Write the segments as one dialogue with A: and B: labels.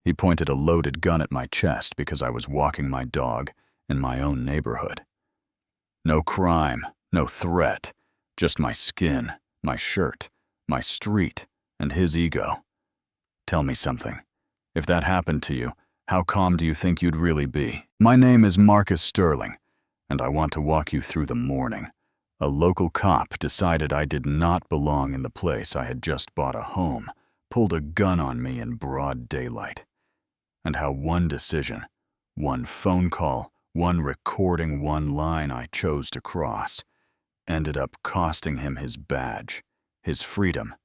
A: He pointed a loaded gun at my chest because I was walking my dog in my own neighborhood. No crime, no threat, just my skin, my shirt, my street, and his ego. Tell me something. If that happened to you, how calm do you think you'd really be? My name is Marcus Sterling, and I want to walk you through the morning. A local cop decided I did not belong in the place I had just bought a home, pulled a gun on me in broad daylight. And how one decision, one phone call, one recording, one line I chose to cross, ended up costing him his badge, his freedom,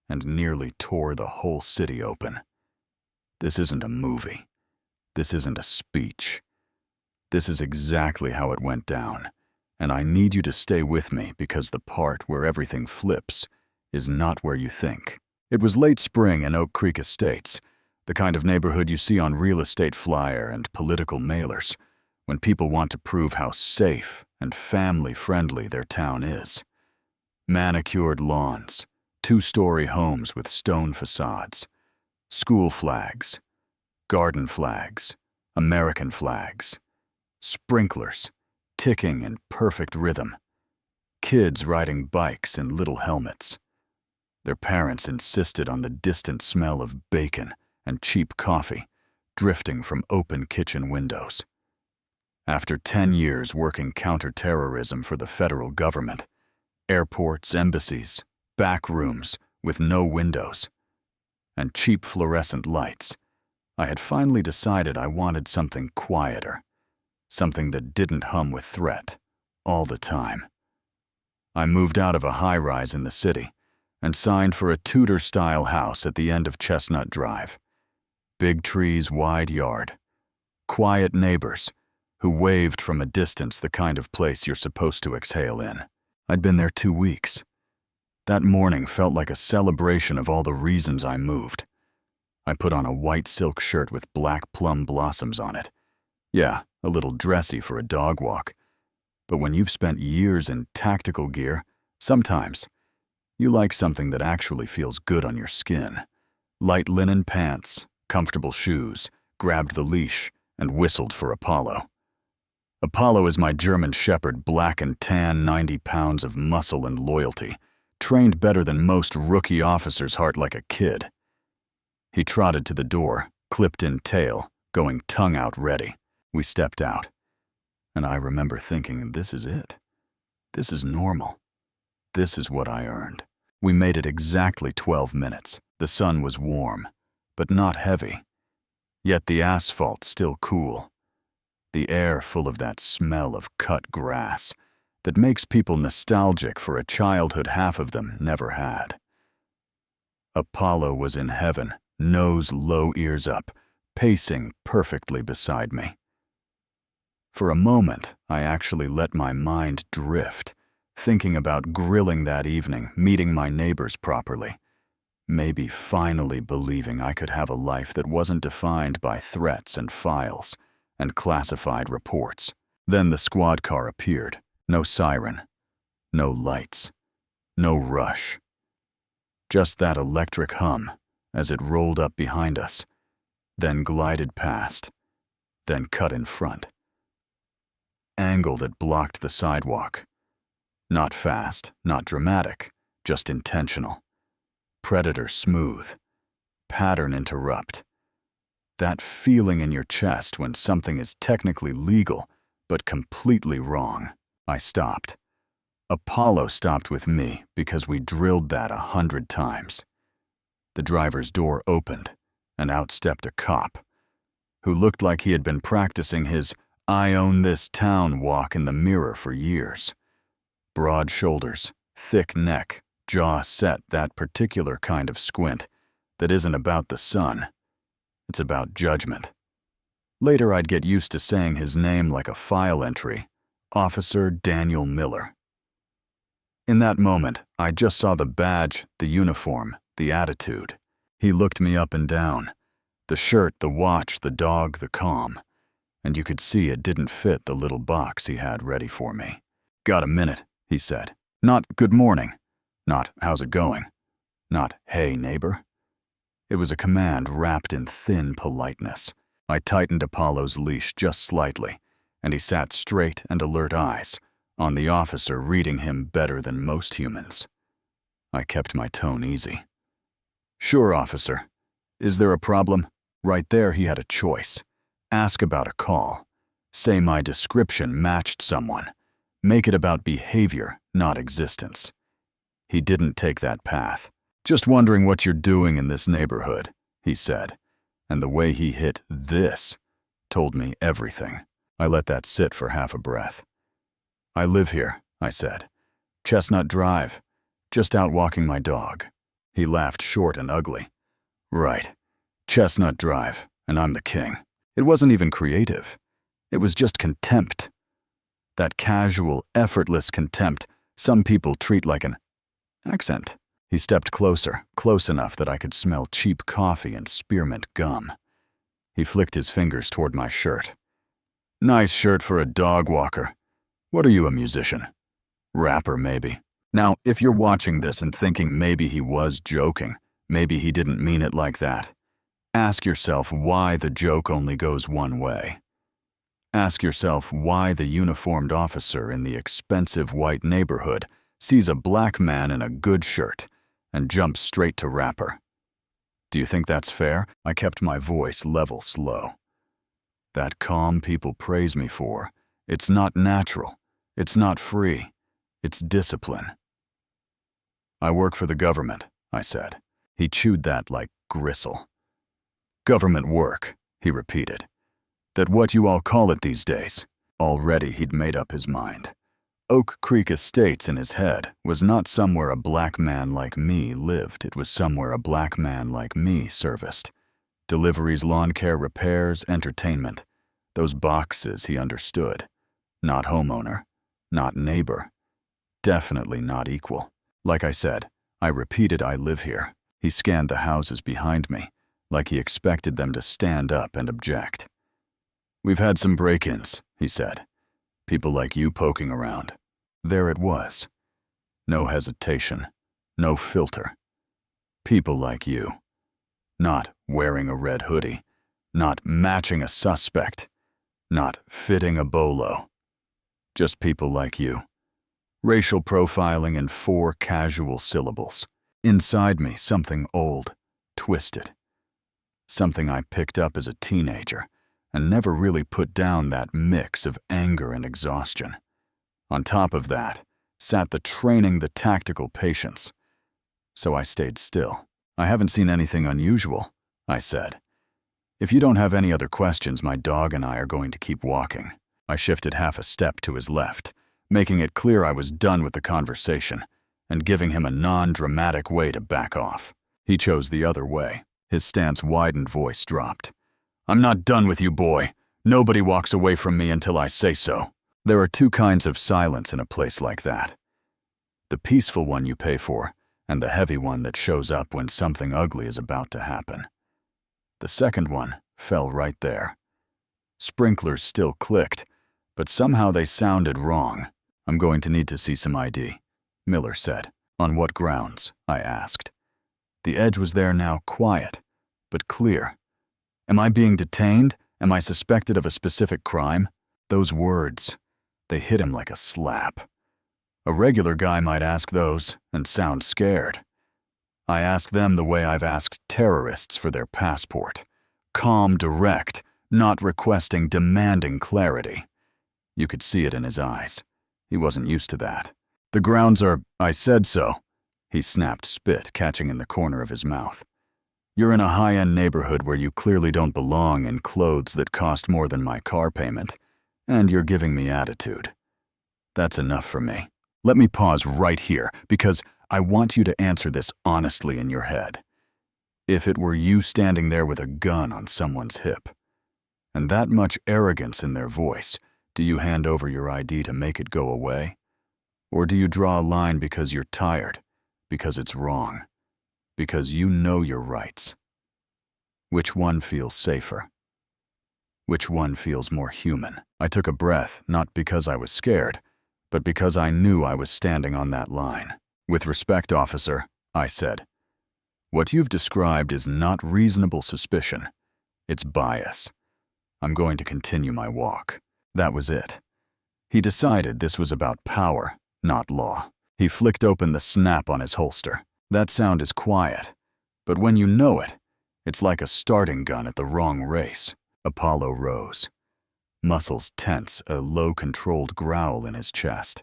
A: and nearly tore the whole city open. This isn't a movie. This isn't a speech. This is exactly how it went down, and I need you to stay with me because the part where everything flips is not where you think. It was late spring in Oak Creek Estates, the kind of neighborhood you see on real estate flyer and political mailers, when people want to prove how safe and family-friendly their town is. Manicured lawns, two-story homes with stone facades, school flags, garden flags, American flags, sprinklers ticking in perfect rhythm, kids riding bikes in little helmets. Their parents insisted on the distant smell of bacon and cheap coffee drifting from open kitchen windows. After 10 years working counterterrorism for the federal government, airports, embassies, back rooms with no windows, and cheap fluorescent lights, I had finally decided I wanted something quieter, something that didn't hum with threat all the time. I moved out of a high-rise in the city and signed for a Tudor-style house at the end of Chestnut Drive. Big trees, wide yard, quiet neighbors who waved from a distance, the kind of place you're supposed to exhale in. I'd been there 2 weeks. That morning felt like a celebration of all the reasons I moved. I put on a white silk shirt with black plum blossoms on it. Yeah, a little dressy for a dog walk. But when you've spent years in tactical gear, sometimes you like something that actually feels good on your skin. Light linen pants, comfortable shoes, grabbed the leash, and whistled for Apollo. Apollo is my German Shepherd, black and tan, 90 pounds of muscle and loyalty, trained better than most rookie officers' heart like a kid. He trotted to the door, clipped-in tail, going tongue out ready. We stepped out, and I remember thinking, this is it. This is normal. This is what I earned. We made it exactly 12 minutes. The sun was warm, but not heavy. Yet the asphalt still cool. The air full of that smell of cut grass that makes people nostalgic for a childhood half of them never had. Apollo was in heaven, nose low, ears up, pacing perfectly beside me. For a moment, I actually let my mind drift, thinking about grilling that evening, meeting my neighbors properly, maybe finally believing I could have a life that wasn't defined by threats and files and classified reports. Then the squad car appeared. No siren, no lights, no rush. Just that electric hum as it rolled up behind us, then glided past, then cut in front. Angle that blocked the sidewalk. Not fast, not dramatic, just intentional. Predator smooth. Pattern interrupt. That feeling in your chest when something is technically legal, but completely wrong. I stopped. Apollo stopped with me because we drilled that 100 times. The driver's door opened, and out stepped a cop, who looked like he had been practicing his "I own this town" walk in the mirror for years. Broad shoulders, thick neck, jaw set, that particular kind of squint that isn't about the sun. It's about judgment. Later I'd get used to saying his name like a file entry, Officer Daniel Miller. In that moment, I just saw the badge, the uniform, the attitude. He looked me up and down. The shirt, the watch, the dog, the calm. And you could see it didn't fit the little box he had ready for me. "Got a minute," he said. Not "good morning," not "how's it going," not "hey, neighbor." It was a command wrapped in thin politeness. I tightened Apollo's leash just slightly, and he sat straight and alert eyes on the officer, reading him better than most humans. I kept my tone easy. "Sure, officer. Is there a problem?" Right there he had a choice. Ask about a call. Say my description matched someone. Make it about behavior, not existence. He didn't take that path. "Just wondering what you're doing in this neighborhood," he said, and the way he hit "this" told me everything. I let that sit for half a breath. "I live here," I said. "Chestnut Drive. Just out walking my dog." He laughed short and ugly. "Right. Chestnut Drive, and I'm the king." It wasn't even creative. It was just contempt. That casual, effortless contempt some people treat like an accent. He stepped closer, close enough that I could smell cheap coffee and spearmint gum. He flicked his fingers toward my shirt. "Nice shirt for a dog walker. What are you, a musician? Rapper, maybe?" Now, if you're watching this and thinking maybe he was joking, maybe he didn't mean it like that, ask yourself why the joke only goes one way. Ask yourself why the uniformed officer in the expensive white neighborhood sees a black man in a good shirt and jumps straight to rapper. Do you think that's fair? I kept my voice level slow. That calm people praise me for, it's not natural, it's not free, it's discipline. "I work for the government," I said. He chewed that like gristle. "Government work," he repeated. "That what you all call it these days?" Already he'd made up his mind. Oak Creek Estates in his head was not somewhere a black man like me lived, it was somewhere a black man like me serviced. Deliveries, lawn care, repairs, entertainment. Those boxes he understood. Not homeowner, not neighbor. Definitely not equal. Like I said, I repeated I live here. He scanned the houses behind me, like he expected them to stand up and object. "We've had some break-ins," he said. "People like you poking around." There it was. No hesitation, no filter. People like you. Not wearing a red hoodie, not matching a suspect, not fitting a bolo. Just people like you. Racial profiling in 4 casual syllables. Inside me, something old, twisted. Something I picked up as a teenager and never really put down, that mix of anger and exhaustion. On top of that sat the training, the tactical patience. So I stayed still. "I haven't seen anything unusual," I said. "If you don't have any other questions, my dog and I are going to keep walking." I shifted half a step to his left, making it clear I was done with the conversation and giving him a non-dramatic way to back off. He chose the other way. His stance widened, voice dropped. "I'm not done with you, boy. Nobody walks away from me until I say so." There are 2 kinds of silence in a place like that. The peaceful one you pay for, and the heavy one that shows up when something ugly is about to happen. The second one fell right there. Sprinklers still clicked, but somehow they sounded wrong. "I'm going to need to see some ID," Miller said. "On what grounds?" I asked. The edge was there now, quiet, but clear. "Am I being detained? Am I suspected of a specific crime?" Those words, they hit him like a slap. A regular guy might ask those and sound scared. I asked them the way I've asked terrorists for their passport. Calm, direct, not requesting, demanding clarity. You could see it in his eyes. He wasn't used to that. "The grounds are, I said so." He snapped, spit catching in the corner of his mouth. "You're in a high-end neighborhood where you clearly don't belong, in clothes that cost more than my car payment, and you're giving me attitude. That's enough for me. Let me pause right here, because I want you to answer this honestly in your head. If it were you standing there with a gun on someone's hip, and that much arrogance in their voice, do you hand over your ID to make it go away? Or do you draw a line because you're tired, because it's wrong, because you know your rights? Which one feels safer? Which one feels more human? I took a breath, not because I was scared, but because I knew I was standing on that line. "With respect, officer," I said. What you've described is not reasonable suspicion. It's bias. I'm going to continue my walk. That was it. He decided this was about power, not law. He flicked open the snap on his holster. That sound is quiet, but when you know it, it's like a starting gun at the wrong race. Apollo rose. Muscles tense, a low, controlled growl in his chest.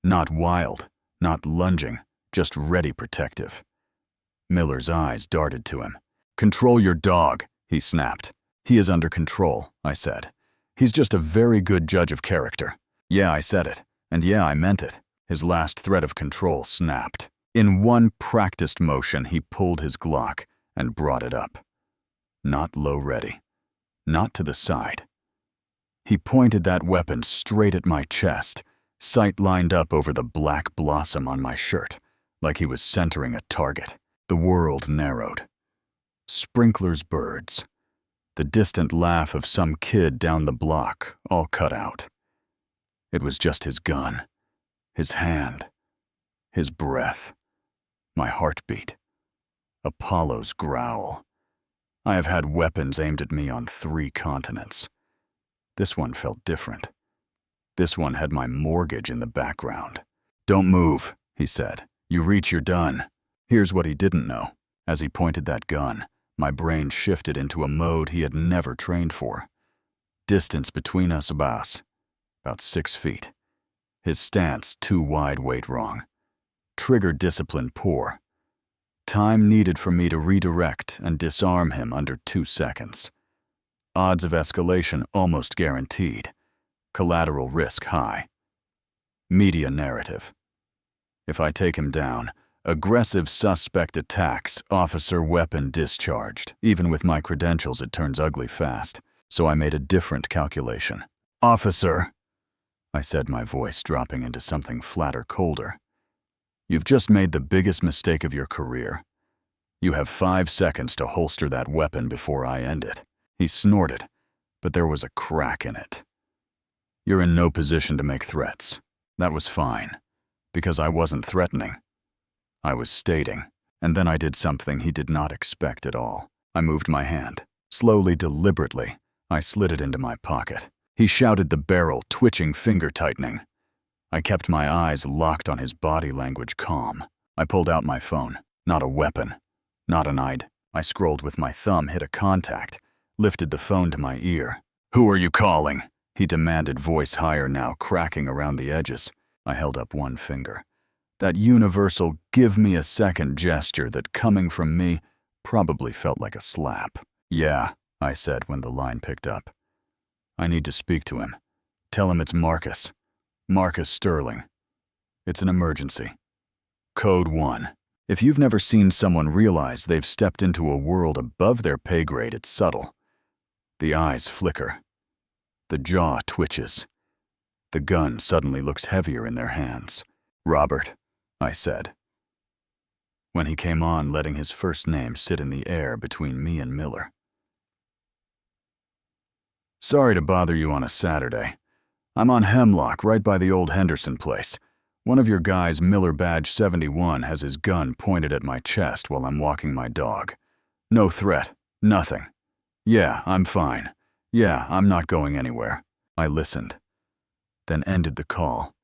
A: Not wild, not lunging, just ready protective. Miller's eyes darted to him. "Control your dog," he snapped. "He is under control," I said. "He's just a very good judge of character." Yeah, I said it, and yeah, I meant it. His last thread of control snapped. In one practiced motion, he pulled his Glock and brought it up. Not low ready, not to the side. He pointed that weapon straight at my chest, sight lined up over the black blossom on my shirt, like he was centering a target. The world narrowed. Sprinklers, birds. The distant laugh of some kid down the block, all cut out. It was just his gun, his hand, his breath, my heartbeat, Apollo's growl. I have had weapons aimed at me on 3 continents. This one felt different. This one had my mortgage in the background. "Don't move," he said. "You reach, you're done." Here's what he didn't know. As he pointed that gun, my brain shifted into a mode he had never trained for. Distance between us about 6 feet. His stance too wide weight wrong. Trigger discipline poor. Time needed for me to redirect and disarm him under 2 seconds. Odds of escalation almost guaranteed. Collateral risk high. Media narrative. If I take him down, aggressive suspect attacks, officer weapon discharged. Even with my credentials, it turns ugly fast. So I made a different calculation. "Officer," I said, my voice dropping into something flatter, colder. "You've just made the biggest mistake of your career. You have 5 seconds to holster that weapon before I end it." He snorted, but there was a crack in it. "You're in no position to make threats." That was fine, because I wasn't threatening. I was stating, and then I did something he did not expect at all. I moved my hand. Slowly, deliberately, I slid it into my pocket. He shouted, the barrel twitching, finger tightening. I kept my eyes locked on his body language calm. I pulled out my phone. Not a weapon. Not an ID. I scrolled with my thumb, hit a contact, lifted the phone to my ear. "Who are you calling?" he demanded, voice higher now, cracking around the edges. I held up one finger. That universal "give me a second" gesture that, coming from me, probably felt like a slap. "Yeah," I said when the line picked up. "I need to speak to him. Tell him it's Marcus. Marcus Sterling. It's an emergency. Code 1. If you've never seen someone realize they've stepped into a world above their pay grade, it's subtle. The eyes flicker. The jaw twitches. The gun suddenly looks heavier in their hands. "Robert," I said. When he came on, letting his first name sit in the air between me and Miller. "Sorry to bother you on a Saturday. I'm on Hemlock, right by the old Henderson place. One of your guys, Miller Badge 71, has his gun pointed at my chest while I'm walking my dog. No threat. Nothing. Yeah, I'm fine. Yeah, I'm not going anywhere." I listened, then ended the call.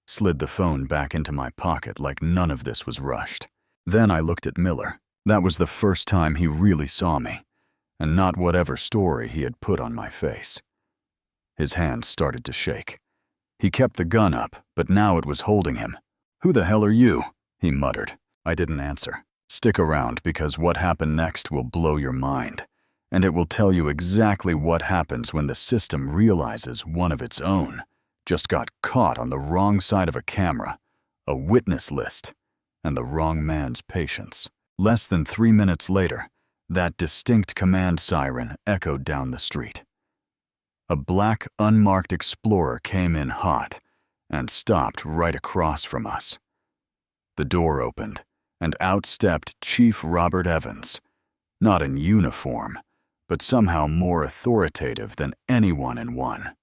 A: Slid the phone back into my pocket like none of this was rushed. Then I looked at Miller. That was the first time he really saw me, and not whatever story he had put on my face. His hands started to shake. He kept the gun up, but now it was holding him. "Who the hell are you?" he muttered. I didn't answer. "Stick around, because what happened next will blow your mind, and it will tell you exactly what happens when the system realizes one of its own just got caught on the wrong side of a camera, a witness list, and the wrong man's patience." Less than 3 minutes later, that distinct command siren echoed down the street. A black, unmarked Explorer came in hot and stopped right across from us. The door opened, and out stepped Chief Robert Evans, not in uniform, but somehow more authoritative than anyone in one.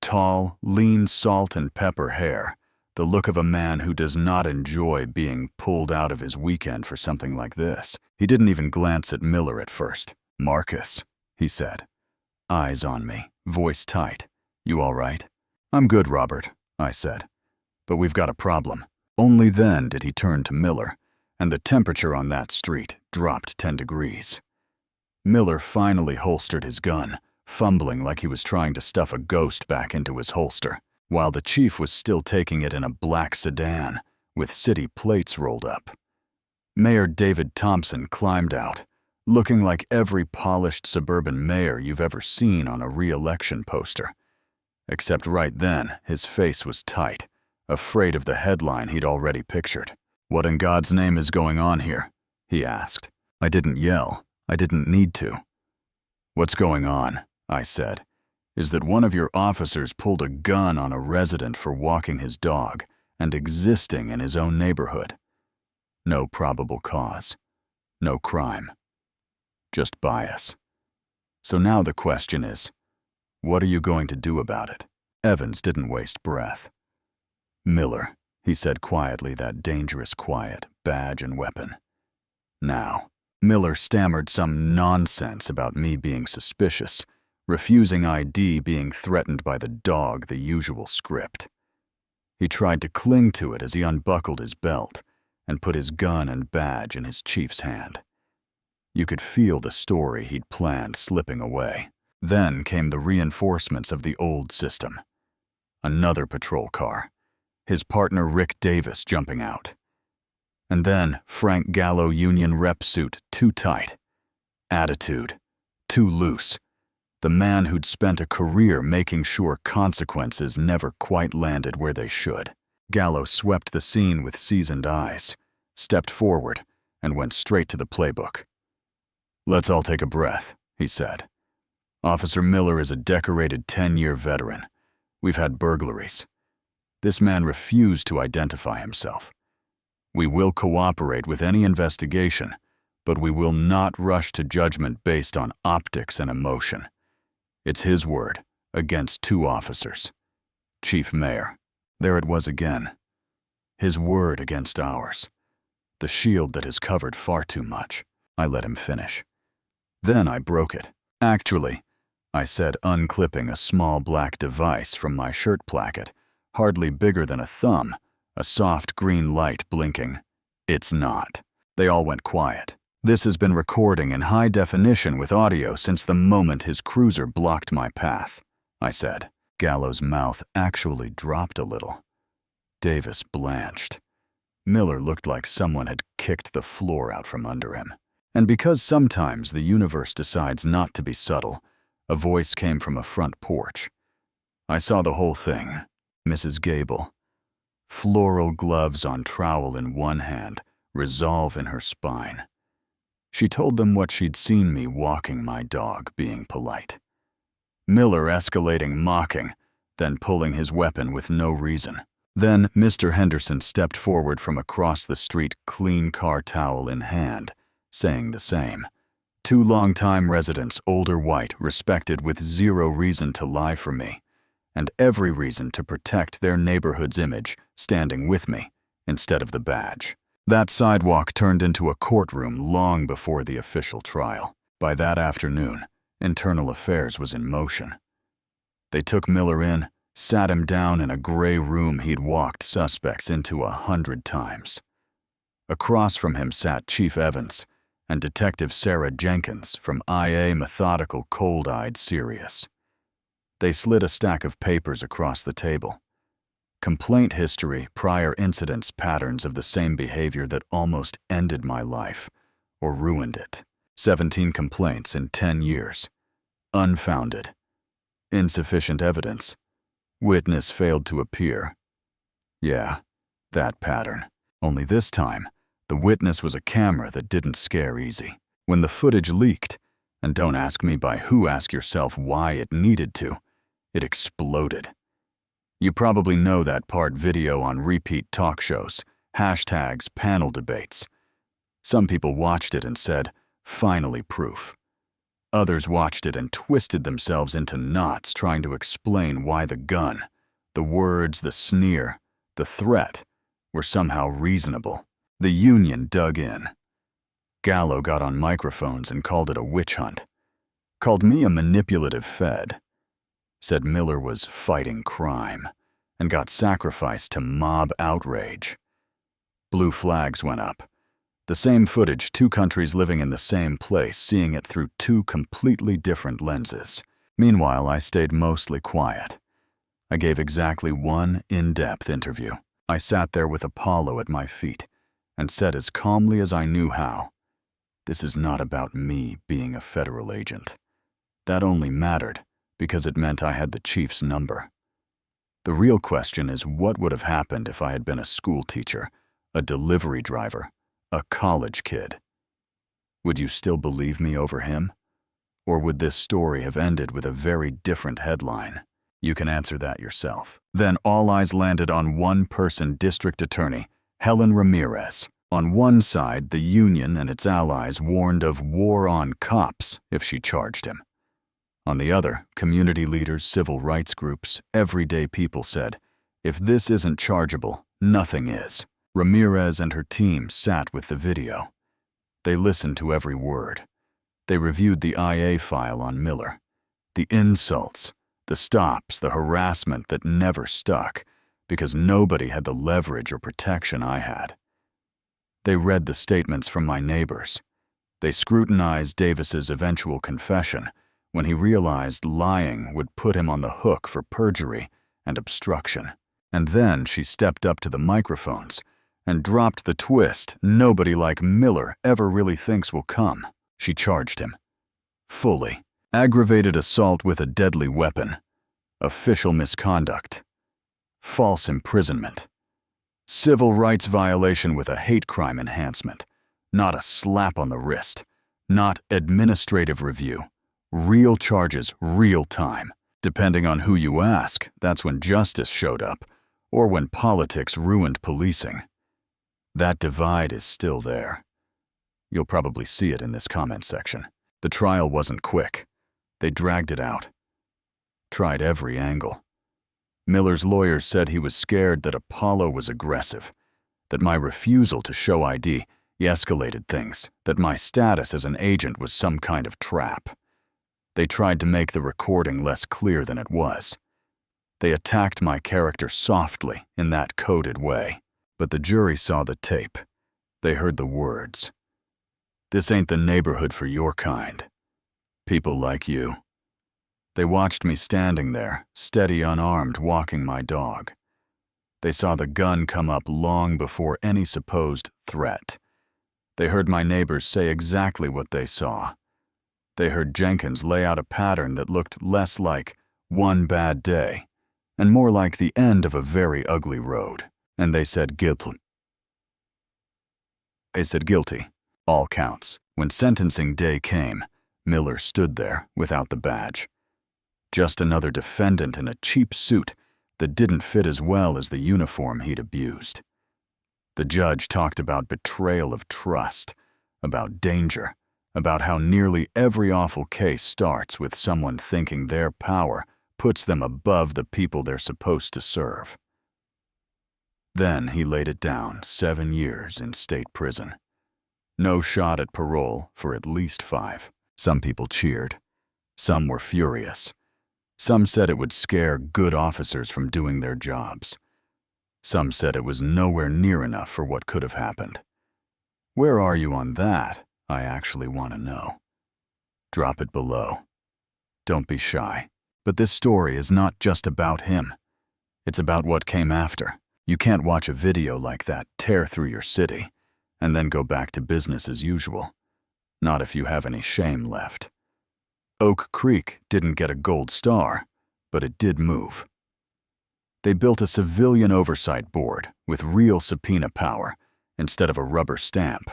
A: Tall, lean salt and pepper hair, The look of a man who does not enjoy being pulled out of his weekend for something like this. He didn't even glance at Miller at first. "Marcus," he said, eyes on me, voice tight. "You all right?" "I'm good, Robert," I said. "But we've got a problem." Only then did he turn to Miller, and the temperature on that street dropped 10 degrees. Miller finally holstered his gun, fumbling like he was trying to stuff a ghost back into his holster, while the chief was still taking it in a black sedan with city plates rolled up. Mayor David Thompson climbed out, looking like every polished suburban mayor you've ever seen on a re-election poster. Except right then, his face was tight, afraid of the headline he'd already pictured. "What in God's name is going on here?" he asked. I didn't yell. I didn't need to. "What's going on," I said, "is that one of your officers pulled a gun on a resident for walking his dog and existing in his own neighborhood. No probable cause. No crime. Just bias. So now the question is, what are you going to do about it?" Evans didn't waste breath. "Miller," he said quietly, that dangerous quiet, badge and weapon. "Now." Miller stammered some nonsense about me being suspicious, refusing ID, being threatened by the dog, the usual script. He tried to cling to it as he unbuckled his belt and put his gun and badge in his chief's hand. You could feel the story he'd planned slipping away. Then came the reinforcements of the old system. Another patrol car, his partner Rick Davis jumping out. And then Frank Gallo union rep suit too tight. Attitude too loose. The man who'd spent a career making sure consequences never quite landed where they should. Gallo swept the scene with seasoned eyes, stepped forward, and went straight to the playbook. "Let's all take a breath," he said. "Officer Miller is a decorated 10-year veteran. We've had burglaries. This man refused to identify himself. We will cooperate with any investigation, but we will not rush to judgment based on optics and emotion. It's his word against 2 officers. Chief Mayor." There it was again. His word against ours. The shield that has covered far too much. I let him finish. Then I broke it. "Actually," I said, unclipping a small black device from my shirt placket, hardly bigger than a thumb, a soft green light blinking. "It's not." They all went quiet. "This has been recording in high definition with audio since the moment his cruiser blocked my path," I said. Gallo's mouth actually dropped a little. Davis blanched. Miller looked like someone had kicked the floor out from under him. And because sometimes the universe decides not to be subtle, a voice came from a front porch. I saw the whole thing. Mrs. Gable. Floral gloves on trowel in one hand, resolve in her spine. She told them what she'd seen me walking my dog, being polite. Miller escalating mocking, then pulling his weapon with no reason. Then Mr. Henderson stepped forward from across the street, clean car towel in hand, saying the same. 2 longtime residents, older white, respected with 0 reason to lie for me, and every reason to protect their neighborhood's image, standing with me instead of the badge. That sidewalk turned into a courtroom long before the official trial. By that afternoon, Internal Affairs was in motion. They took Miller in, sat him down in a gray room he'd walked suspects into 100 times. Across from him sat Chief Evans and Detective Sarah Jenkins from IA, methodical, cold-eyed, serious. They slid a stack of papers across the table. Complaint history, prior incidents, patterns of the same behavior that almost ended my life, or ruined it. 17 complaints in 10 years. Unfounded. Insufficient evidence. Witness failed to appear. Yeah, that pattern. Only this time, the witness was a camera that didn't scare easy. When the footage leaked, and don't ask me by who, ask yourself why it needed to, it exploded. You probably know that part video on repeat talk shows, hashtags, panel debates. Some people watched it and said, "Finally proof." Others watched it and twisted themselves into knots trying to explain why the gun, the words, the sneer, the threat, were somehow reasonable. The union dug in. Gallo got on microphones and called it a witch hunt. Called me a manipulative Fed. Said Miller was fighting crime and got sacrificed to mob outrage. Blue flags went up. The same footage, two countries living in the same place, seeing it through two completely different lenses. Meanwhile, I stayed mostly quiet. I gave exactly one in-depth interview. I sat there with Apollo at my feet and said as calmly as I knew how, "This is not about me being a federal agent." That only mattered because it meant I had the chief's number. The real question is, what would have happened if I had been a school teacher, a delivery driver, a college kid? Would you still believe me over him? Or would this story have ended with a very different headline? You can answer that yourself. Then all eyes landed on one-person district attorney, Helen Ramirez. On one side, the union and its allies warned of war on cops if she charged him. On the other, community leaders, civil rights groups, everyday people said, if this isn't chargeable, nothing is. Ramirez and her team sat with the video. They listened to every word. They reviewed the IA file on Miller. The insults, the stops, the harassment that never stuck because nobody had the leverage or protection I had. They read the statements from my neighbors. They scrutinized Davis's eventual confession when he realized lying would put him on the hook for perjury and obstruction. And then she stepped up to the microphones and dropped the twist nobody like Miller ever really thinks will come. She charged him. Fully. Aggravated assault with a deadly weapon. Official misconduct. False imprisonment. Civil rights violation with a hate crime enhancement. Not a slap on the wrist. Not administrative review. Real charges, real time. Depending on who you ask, that's when justice showed up, or when politics ruined policing. That divide is still there. You'll probably see it in this comment section. The trial wasn't quick. They dragged it out. Tried every angle. Miller's lawyers said he was scared that Apollo was aggressive, that my refusal to show ID escalated things, that my status as an agent was some kind of trap. They tried to make the recording less clear than it was. They attacked my character softly in that coded way. But the jury saw the tape. They heard the words. This ain't the neighborhood for your kind. People like you. They watched me standing there, steady unarmed, walking my dog. They saw the gun come up long before any supposed threat. They heard my neighbors say exactly what they saw. They heard Jenkins lay out a pattern that looked less like one bad day and more like the end of a very ugly road. And they said guilty. They said guilty. All counts. When sentencing day came, Miller stood there without the badge. Just another defendant in a cheap suit that didn't fit as well as the uniform he'd abused. The judge talked about betrayal of trust, about danger, about how nearly every awful case starts with someone thinking their power puts them above the people they're supposed to serve. Then he laid it down, 7 years in state prison. No shot at parole for at least 5. Some people cheered. Some were furious. Some said it would scare good officers from doing their jobs. Some said it was nowhere near enough for what could have happened. Where are you on that? I actually want to know. Drop it below. Don't be shy. But this story is not just about him. It's about what came after. You can't watch a video like that tear through your city and then go back to business as usual. Not if you have any shame left. Oak Creek didn't get a gold star, but it did move. They built a civilian oversight board with real subpoena power instead of a rubber stamp.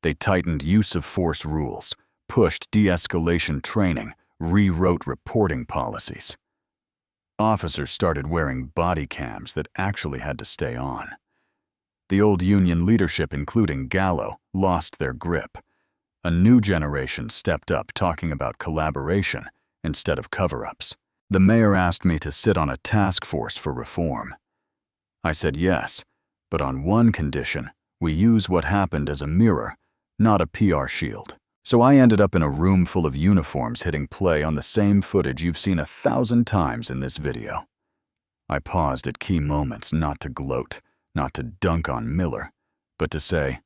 A: They tightened use of force rules, pushed de-escalation training, rewrote reporting policies. Officers started wearing body cams that actually had to stay on. The old union leadership, including Gallo, lost their grip. A new generation stepped up talking about collaboration instead of cover-ups. The mayor asked me to sit on a task force for reform. I said yes, but on one condition: we use what happened as a mirror, not a PR shield. So I ended up in a room full of uniforms hitting play on the same footage you've seen 1,000 times in this video. I paused at key moments, not to gloat, not to dunk on Miller, but to say,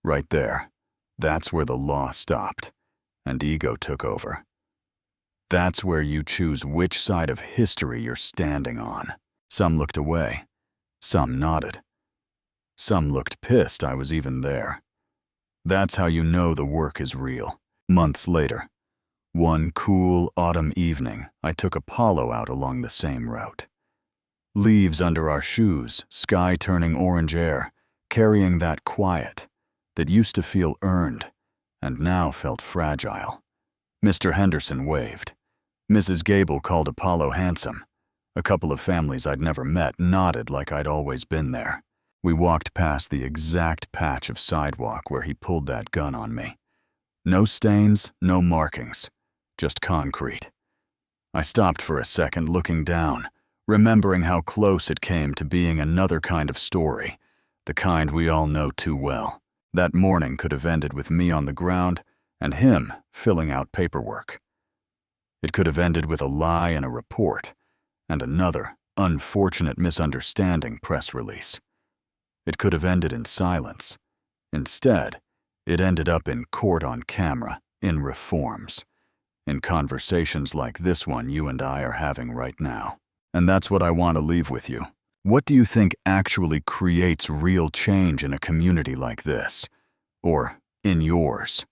A: right there, that's where the law stopped, and ego took over. That's where you choose which side of history you're standing on. Some looked away. Some nodded. Some looked pissed I was even there. That's how you know the work is real. Months later, one cool autumn evening, I took Apollo out along the same route. Leaves under our shoes, sky turning orange air, carrying that quiet that used to feel earned and now felt fragile. Mr. Henderson waved. Mrs. Gable called Apollo handsome. A couple of families I'd never met nodded like I'd always been there. We walked past the exact patch of sidewalk where he pulled that gun on me. No stains, no markings, just concrete. I stopped for a second, looking down, remembering how close it came to being another kind of story, the kind we all know too well. That morning could have ended with me on the ground and him filling out paperwork. It could have ended with a lie in a report and another unfortunate misunderstanding press release. It could have ended in silence. Instead, it ended up in court on camera, in reforms, in conversations like this one you and I are having right now. And that's what I want to leave with you. What do you think actually creates real change in a community like this? Or in yours?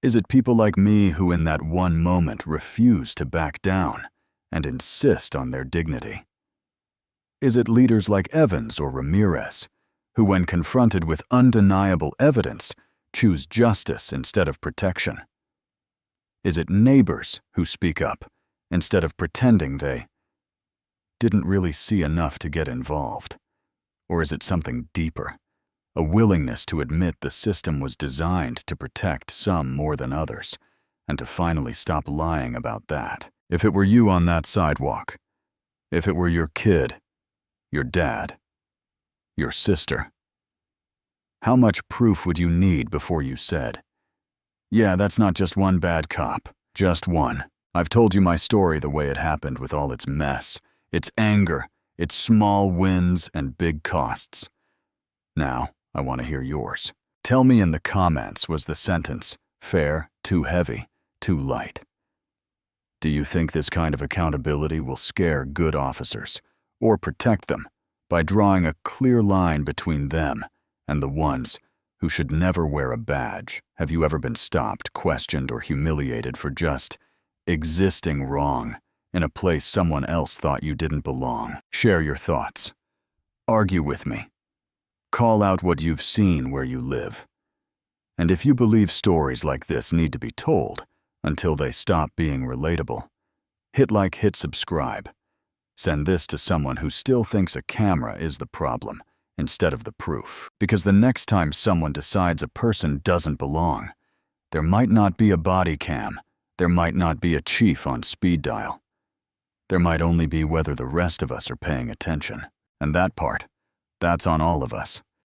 A: Is it people like me who in that one moment refuse to back down and insist on their dignity? Is it leaders like Evans or Ramirez, who when confronted with undeniable evidence, choose justice instead of protection? Is it neighbors who speak up instead of pretending they didn't really see enough to get involved? Or is it something deeper, a willingness to admit the system was designed to protect some more than others, and to finally stop lying about that? If it were you on that sidewalk, if it were your kid, your dad, your sister, how much proof would you need before you said, yeah, that's not just one bad cop, just one. I've told you my story the way it happened, with all its mess, its anger, its small wins and big costs. Now, I want to hear yours. Tell me in the comments, was the sentence fair, too heavy, too light? Do you think this kind of accountability will scare good officers, or protect them by drawing a clear line between them and the ones who should never wear a badge? Have you ever been stopped, questioned, or humiliated for just existing wrong in a place someone else thought you didn't belong? Share your thoughts. Argue with me. Call out what you've seen where you live. And if you believe stories like this need to be told until they stop being relatable, hit like, hit subscribe. Send this to someone who still thinks a camera is the problem instead of the proof. Because the next time someone decides a person doesn't belong, there might not be a body cam, there might not be a chief on speed dial. There might only be whether the rest of us are paying attention. And that part, that's on all of us.